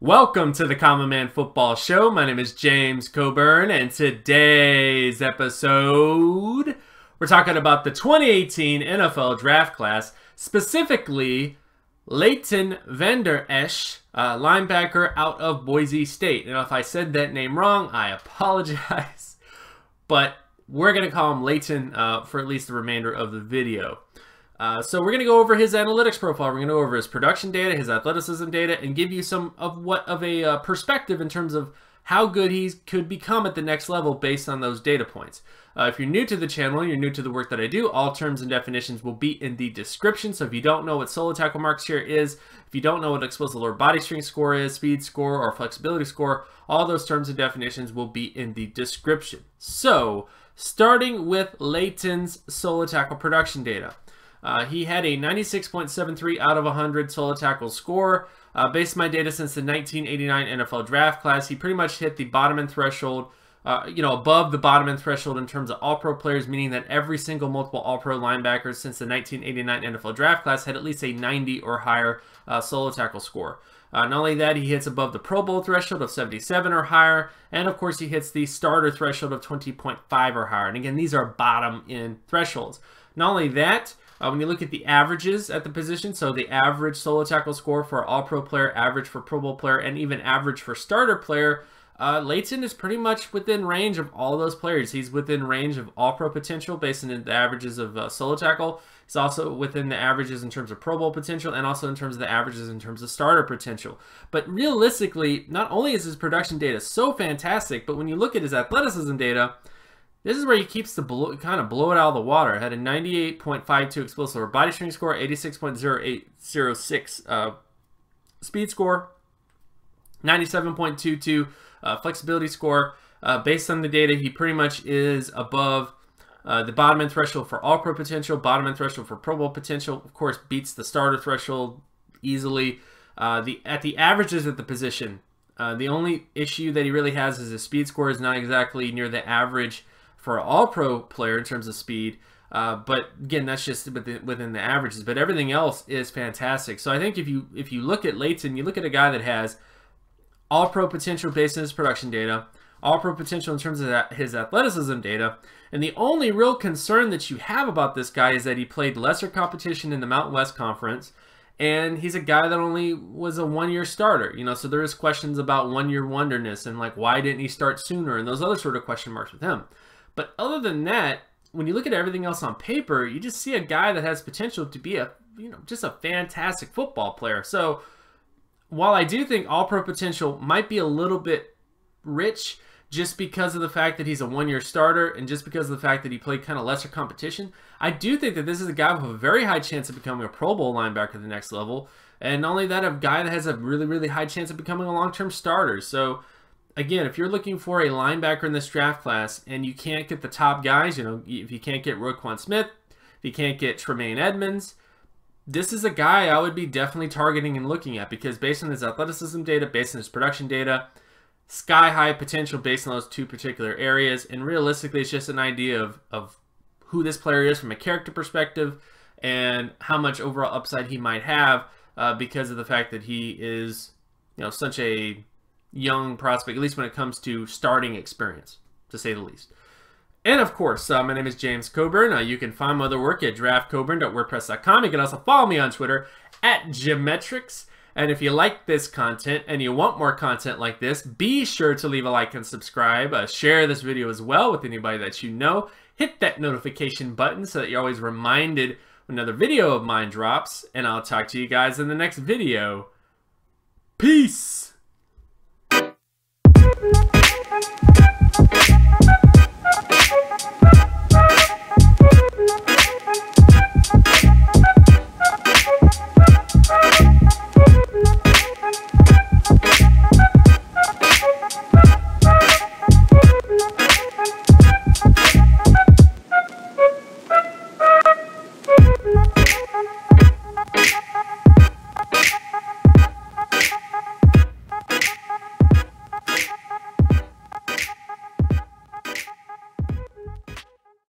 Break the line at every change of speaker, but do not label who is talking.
Welcome to the Common Man Football Show. My name is James Coburn, and today's episode, we're talking about the 2018 NFL Draft Class, specifically Leighton Vander Esch, linebacker out of Boise State. And if I said that name wrong, I apologize, but we're going to call him Leighton for at least the remainder of the video. So we're going to go over his analytics profile. We're going to go over his production data, his athleticism data, and give you some of a perspective in terms of how good he could become at the next level based on those data points. If you're new to the channel, you're new to the work that I do, all terms and definitions will be in the description. So if you don't know what solo tackle marks here is, if you don't know what explosive lower body strength score is, speed score, or flexibility score, all those terms and definitions will be in the description. So starting with Leighton's solo tackle production data. He had a 96.73 out of 100 solo tackle score. Based on my data since the 1989 NFL Draft Class, he pretty much hit the bottom end threshold, above the bottom end threshold in terms of All-Pro players, meaning that every single multiple All-Pro linebacker since the 1989 NFL Draft Class had at least a 90 or higher solo tackle score. Not only that, he hits above the Pro Bowl threshold of 77 or higher, and of course he hits the starter threshold of 20.5 or higher. And again, these are bottom end thresholds. Not only that, when you look at the averages at the position, so the average solo tackle score for All-Pro player, average for Pro Bowl player, and even average for starter player, Leighton is pretty much within range of all those players. He's within range of All-Pro potential based on the averages of solo tackle. He's also within the averages in terms of Pro Bowl potential and also in terms of the averages in terms of starter potential. But realistically, not only is his production data so fantastic, but when you look at his athleticism data, this is where he keeps the kind of blow it out of the water. Had a 98.52 explosive lower body strength score, 86.0806 speed score, 97.22 flexibility score. Based on the data, he pretty much is above the bottom end threshold for All-Pro potential, bottom end threshold for Pro Bowl potential. Of course, beats the starter threshold easily. At the averages at the position, the only issue that he really has is his speed score is not exactly near the average for an All-Pro player in terms of speed, but again, that's just within the averages. But everything else is fantastic. So I think if you look at Leighton, you look at a guy that has All-Pro potential based on his production data, All-Pro potential in terms of his athleticism data, and the only real concern that you have about this guy is that he played lesser competition in the Mountain West Conference, and he's a guy that only was a one-year starter. So there is questions about one-year wonderness and like why didn't he start sooner and those other sort of question marks with him. But other than that, when you look at everything else on paper, you just see a guy that has potential to be just a fantastic football player. So while I do think All-Pro potential might be a little bit rich just because of the fact that he's a one-year starter and just because of the fact that he played kind of lesser competition, I do think that this is a guy with a very high chance of becoming a Pro Bowl linebacker at the next level. And not only that, a guy that has a really, really high chance of becoming a long-term starter. So again, if you're looking for a linebacker in this draft class and you can't get the top guys, if you can't get Roquan Smith, if you can't get Tremaine Edmonds, this is a guy I would be definitely targeting and looking at because based on his athleticism data, based on his production data, sky-high potential based on those two particular areas, and realistically, it's just an idea of who this player is from a character perspective and how much overall upside he might have because of the fact that he is, such a young prospect, at least when it comes to starting experience, to say the least. And of course, my name is James Coburn. You can find my other work at draftcoburn.wordpress.com. You can also follow me on Twitter at Geometrics. And if you like this content and you want more content like this, be sure to leave a like and subscribe. Share this video as well with anybody that you know. Hit that notification button so that you're always reminded when another video of mine drops. And I'll talk to you guys in the next video. Peace!